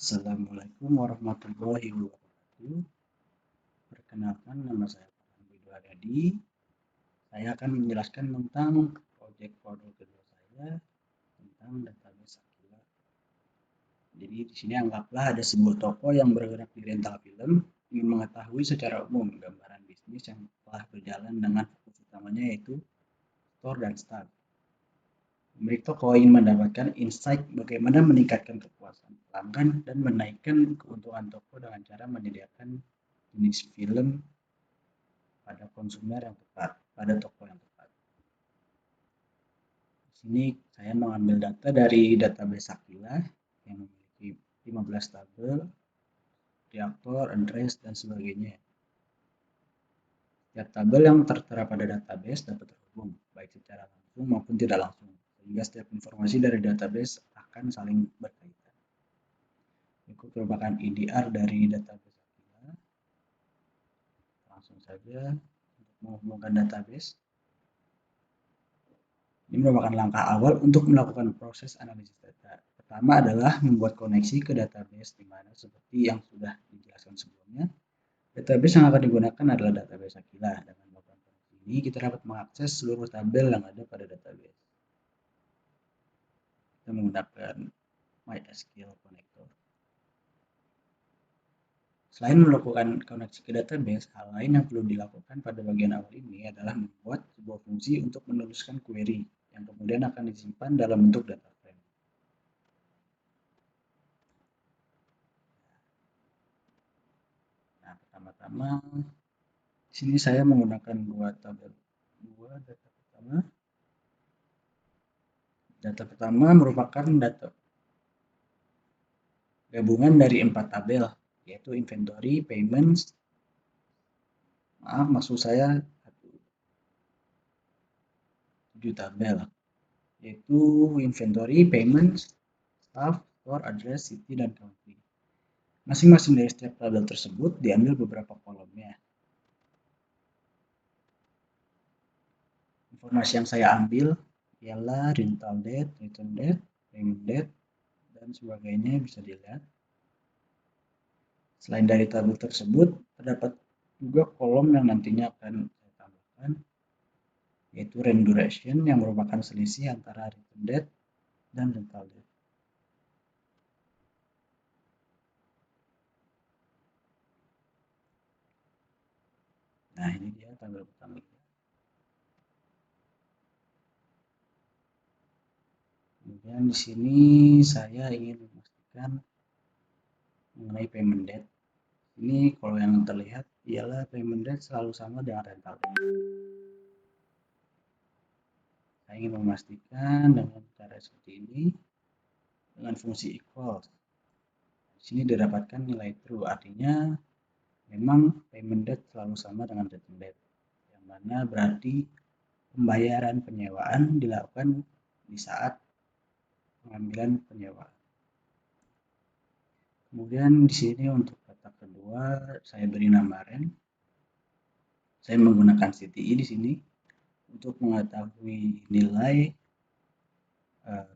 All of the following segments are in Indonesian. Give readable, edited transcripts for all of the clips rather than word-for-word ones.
Assalamualaikum warahmatullahi wabarakatuh. Perkenalkan, nama saya Farhan Haryadi. Saya akan menjelaskan tentang proyek produk kedua saya tentang database Aquila. Jadi di sini anggaplah ada sebuah toko yang bergerak di rental film ingin mengetahui secara umum gambaran bisnis yang telah berjalan dengan fokus utamanya yaitu store dan staff. Pemilik toko ingin mendapatkan insight bagaimana meningkatkan kepuasan pelanggan dan menaikkan keuntungan toko dengan cara menyediakan jenis film pada konsumer yang tepat, pada toko yang tepat. Di sini saya mengambil data dari database Aquila yang memiliki 15 tabel, reaktor, address, dan sebagainya. Setiap tabel yang tertera pada database dapat terhubung, baik secara langsung maupun tidak langsung, sehingga setiap informasi dari database akan saling berkaitan. Berikut merupakan EDR dari database Aquila. Langsung saja untuk menghubungkan database. Ini merupakan langkah awal untuk melakukan proses analisis data. Pertama adalah membuat koneksi ke database, di mana seperti yang sudah dijelaskan sebelumnya, database yang akan digunakan adalah database Aquila. Dengan melakukan koneksi ini, kita dapat mengakses seluruh tabel yang ada pada database. Kita menggunakan MySQL Connector. Selain melakukan koneksi ke database, hal lain yang perlu dilakukan pada bagian awal ini adalah membuat sebuah fungsi untuk menuliskan query yang kemudian akan disimpan dalam bentuk data frame. Nah, pertama-tama di sini saya menggunakan dua data pertama. Data pertama merupakan data gabungan dari 4 tabel, yaitu inventory, payments, maksud saya 7 tabel, yaitu inventory, payments, staff, store, address, city, dan country. Masing-masing dari setiap tabel tersebut diambil beberapa kolomnya. Informasi yang saya ambil ialah rental date, return date, payment date, dan sebagainya bisa dilihat. Selain dari tabel tersebut, terdapat juga kolom yang nantinya akan saya tambahkan, yaitu rent duration yang merupakan selisih antara return date dan rental date. Nah, ini dia tabel pertama. Kemudian di sini saya ingin memastikan mengenai payment date. Ini kalau yang terlihat ialah payment date selalu sama dengan rental date. Saya ingin memastikan dengan cara seperti ini dengan fungsi equals. Di sini didapatkan nilai true, artinya memang payment date selalu sama dengan return date, yang mana berarti pembayaran penyewaan dilakukan di saat pengambilan penyewaan. Kemudian di sini untuk data kedua saya beri nama rent. Saya menggunakan CTI di sini untuk mengetahui nilai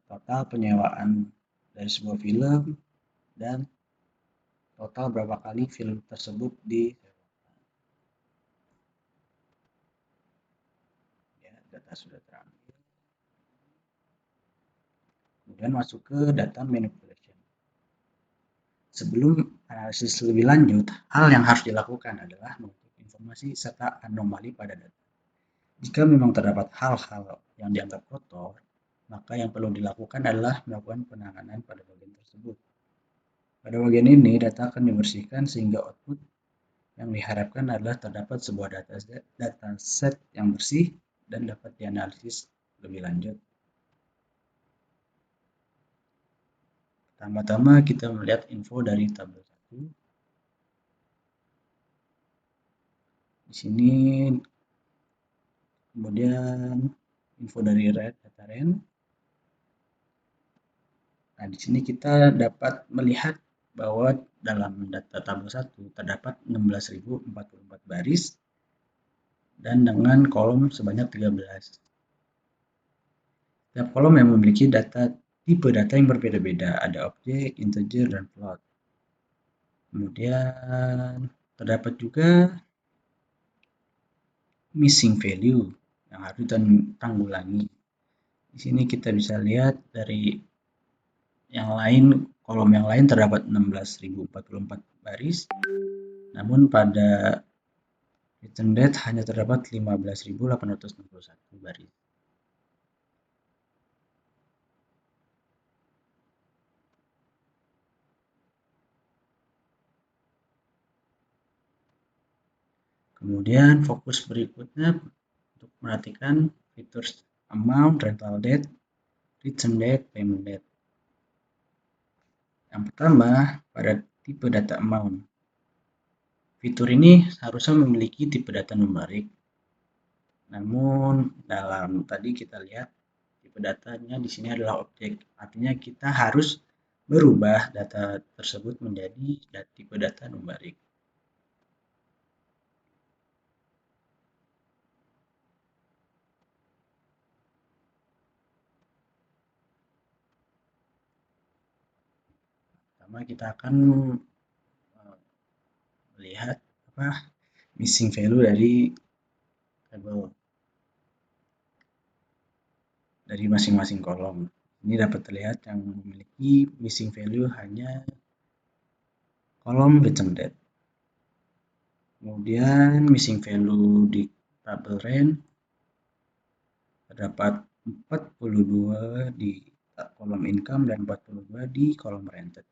total penyewaan dari sebuah film dan total berapa kali film tersebut disewakan. Ya, data sudah terambil. Kemudian masuk ke data manipulation. Sebelum analisis lebih lanjut, hal yang harus dilakukan adalah mengutuk informasi serta anomali pada data. Jika memang terdapat hal-hal yang dianggap kotor, maka yang perlu dilakukan adalah melakukan penanganan pada bagian tersebut. Pada bagian ini, data akan dibersihkan sehingga output yang diharapkan adalah terdapat sebuah dataset yang bersih dan dapat dianalisis lebih lanjut. Pertama-tama kita melihat info dari tabel 1. Di sini kemudian info dari data rent. Nah, di sini kita dapat melihat bahwa dalam data tabel 1 terdapat 16.044 baris dan dengan kolom sebanyak 13. Setiap kolom yang memiliki tipe data yang berbeda-beda, ada objek, integer, dan float. Kemudian terdapat juga missing value yang harus ditanggulangi. Di sini kita bisa lihat dari yang lain, kolom yang lain terdapat 16.044 baris, namun pada return date hanya terdapat 15.861 baris. Kemudian fokus berikutnya untuk perhatikan fitur amount, rental date, return date, payment date. Yang pertama, pada tipe data amount. Fitur ini harusnya memiliki tipe data numerik. Namun dalam tadi kita lihat tipe datanya di sini adalah objek. Artinya kita harus berubah data tersebut menjadi tipe data numerik. Pertama kita akan melihat missing value dari tabel dari masing-masing kolom. Ini dapat terlihat yang memiliki missing value hanya kolom return date. Kemudian missing value di tabel rent terdapat 42 di kolom income dan 42 di kolom rented.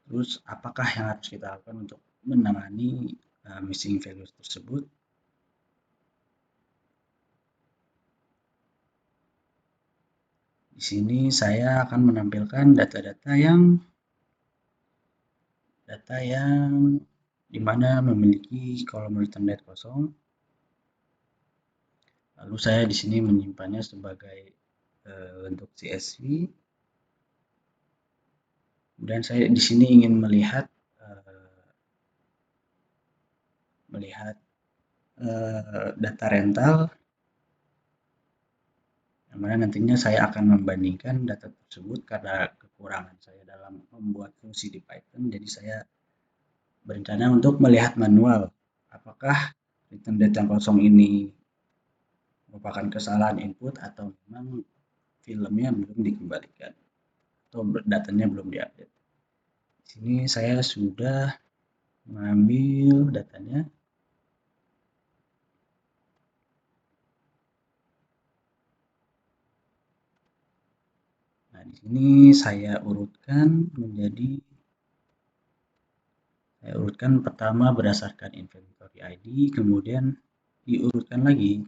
Terus apakah yang harus kita lakukan untuk menangani missing value tersebut? Di sini saya akan menampilkan data-data yang dimana memiliki kolom return date kosong. Lalu saya di sini menyimpannya sebagai bentuk CSV. Kemudian saya di sini ingin melihat data rental, yang mana nantinya saya akan membandingkan data tersebut karena kekurangan saya dalam membuat fungsi di Python. Jadi saya berencana untuk melihat manual apakah return date yang kosong ini merupakan kesalahan input atau memang filmnya belum dikembalikan atau datanya belum diupdate. Di sini saya sudah mengambil datanya. Nah, di sini saya urutkan pertama berdasarkan inventory ID, kemudian diurutkan lagi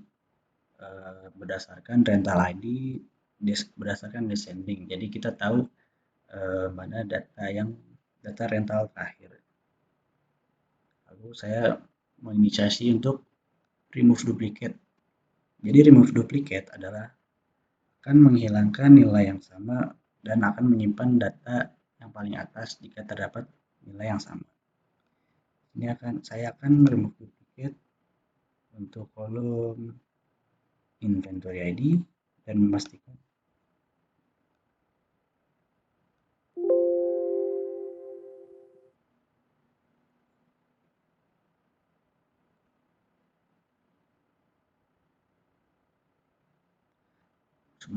berdasarkan rental ID, berdasarkan descending. Jadi kita tahu mana data rental terakhir. Lalu saya menginisiasi untuk remove duplicate. Jadi remove duplicate adalah akan menghilangkan nilai yang sama dan akan menyimpan data yang paling atas jika terdapat nilai yang sama. Saya akan remove duplicate untuk kolom inventory ID dan memastikan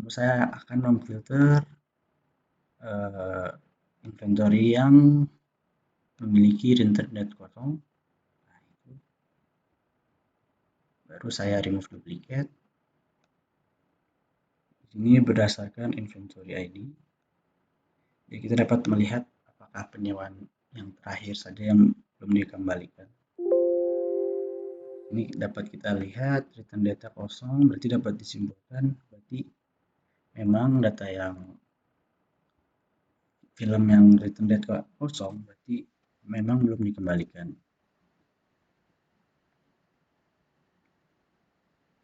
saya akan memfilter inventory yang memiliki return date kosong. Nah, itu baru saya remove duplicate. Ini berdasarkan inventory ID. Jadi kita dapat melihat apakah penyewaan yang terakhir saja yang belum dikembalikan. Ini dapat kita lihat return data kosong, berarti dapat disimpulkan berarti memang data yang film yang return date kosong berarti memang belum dikembalikan.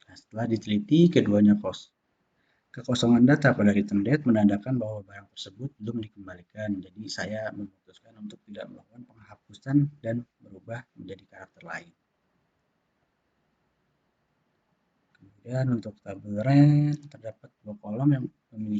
Nah, setelah diteliti keduanya kekosongan data pada return date menandakan bahwa barang tersebut belum dikembalikan. Jadi saya memutuskan untuk tidak melakukan penghapusan dan berubah menjadi karakter lain. Kemudian untuk tabel rent terdapat dua kolom yang memiliki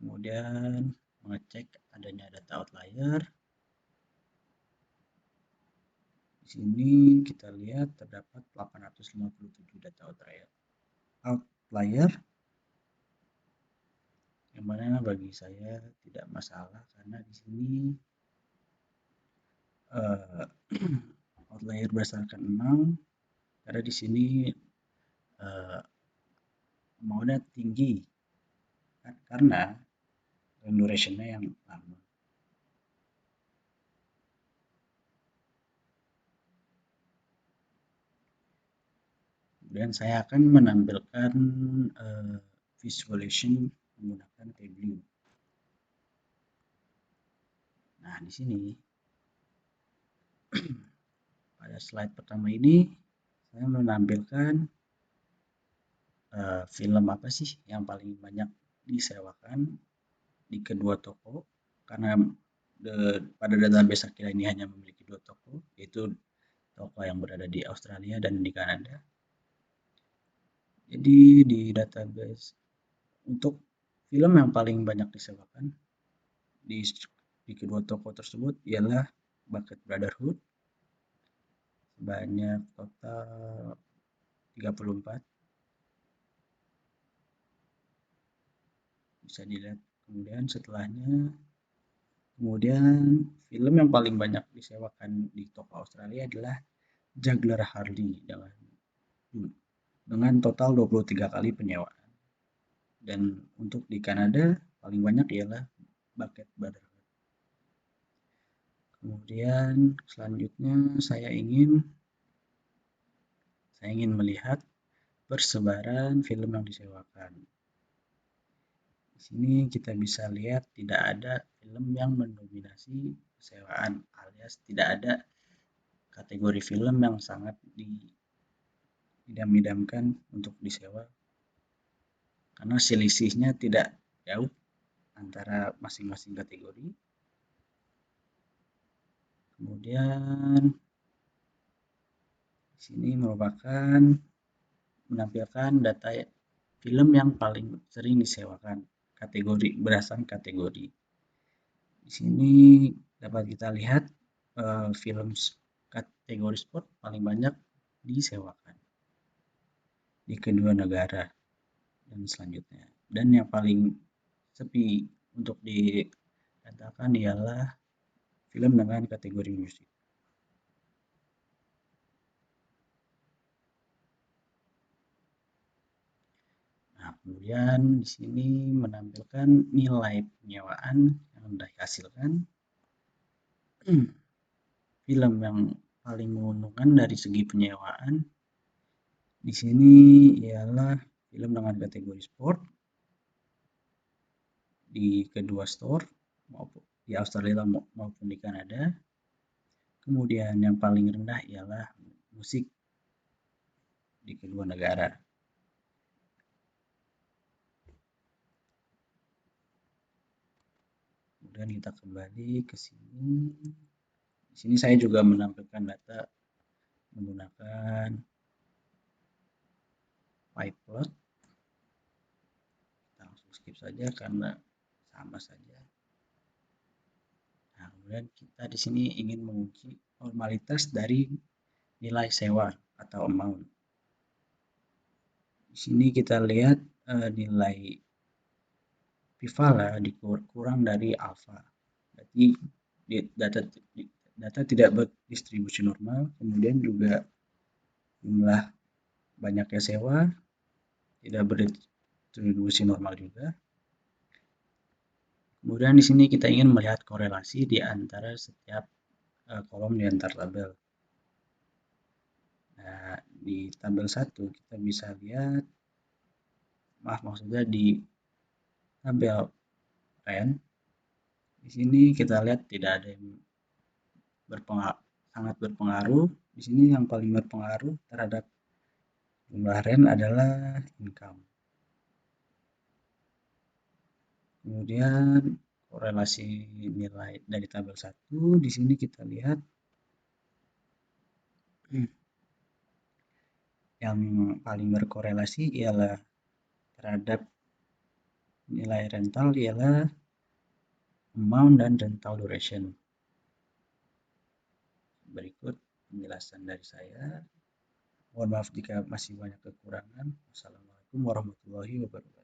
kemudian mengecek adanya data outlier. Di sini kita lihat terdapat 857 data outlier, yang mana bagi saya tidak masalah karena di sini outlier berdasarkan 6, karena di sini maunya tinggi karena duration-nya yang lama. Kemudian saya akan menampilkan visualization menggunakan Tableau. Nah, di sini pada slide pertama ini saya menampilkan film apa sih yang paling banyak disewakan di kedua toko, karena pada database kita ini hanya memiliki 2 toko, yaitu toko yang berada di Australia dan di Kanada. Jadi di database untuk film yang paling banyak disewakan di kedua toko tersebut ialah Bucket Brotherhood, sebanyak total 34. Bisa dilihat kemudian setelahnya. Kemudian film yang paling banyak disewakan di toko Australia adalah Juggler Harley dengan total 23 kali penyewaan. Dan untuk di Kanada paling banyak ialah Bucket Brotherhood. Kemudian selanjutnya saya ingin melihat persebaran film yang disewakan. Di sini kita bisa lihat tidak ada film yang mendominasi persewaan, alias tidak ada kategori film yang sangat idam-idamkan untuk disewa, karena selisihnya tidak jauh antara masing-masing kategori. Kemudian di sini menampilkan data film yang paling sering disewakan berdasarkan kategori. Di sini dapat kita lihat film kategori sport paling banyak disewakan di kedua negara dan selanjutnya. Dan yang paling sepi untuk dikatakan ialah film dengan kategori musik. Nah, kemudian di sini menampilkan nilai penyewaan yang dihasilkan. Film yang paling menguntungkan dari segi penyewaan di sini ialah film dengan kategori sport di kedua store maupun di Australia maupun di Kanada. Kemudian yang paling rendah ialah musik di kedua negara. Kemudian kita kembali ke sini. Di sini saya juga menampilkan data menggunakan Pyplot. Kita langsung skip saja karena sama saja. Nah, kemudian kita di sini ingin menguji normalitas dari nilai sewa atau amount. Di sini kita lihat nilai Pivala dikurang dari alfa. Berarti data tidak berdistribusi normal, kemudian juga jumlah banyaknya sewa tidak berdistribusi normal juga. Kemudian di sini kita ingin melihat korelasi di antara setiap kolom di antar tabel. Nah, di tabel 1 kita bisa lihat, maksudnya di tabel rent, di sini kita lihat tidak ada yang sangat berpengaruh. Di sini yang paling berpengaruh terhadap jumlah rent adalah income. Kemudian korelasi nilai dari tabel 1 di sini kita lihat yang paling berkorelasi ialah terhadap Nilai rental ialah amount dan rental duration. Berikut penjelasan dari saya. Mohon maaf jika masih banyak kekurangan. Wassalamualaikum warahmatullahi wabarakatuh.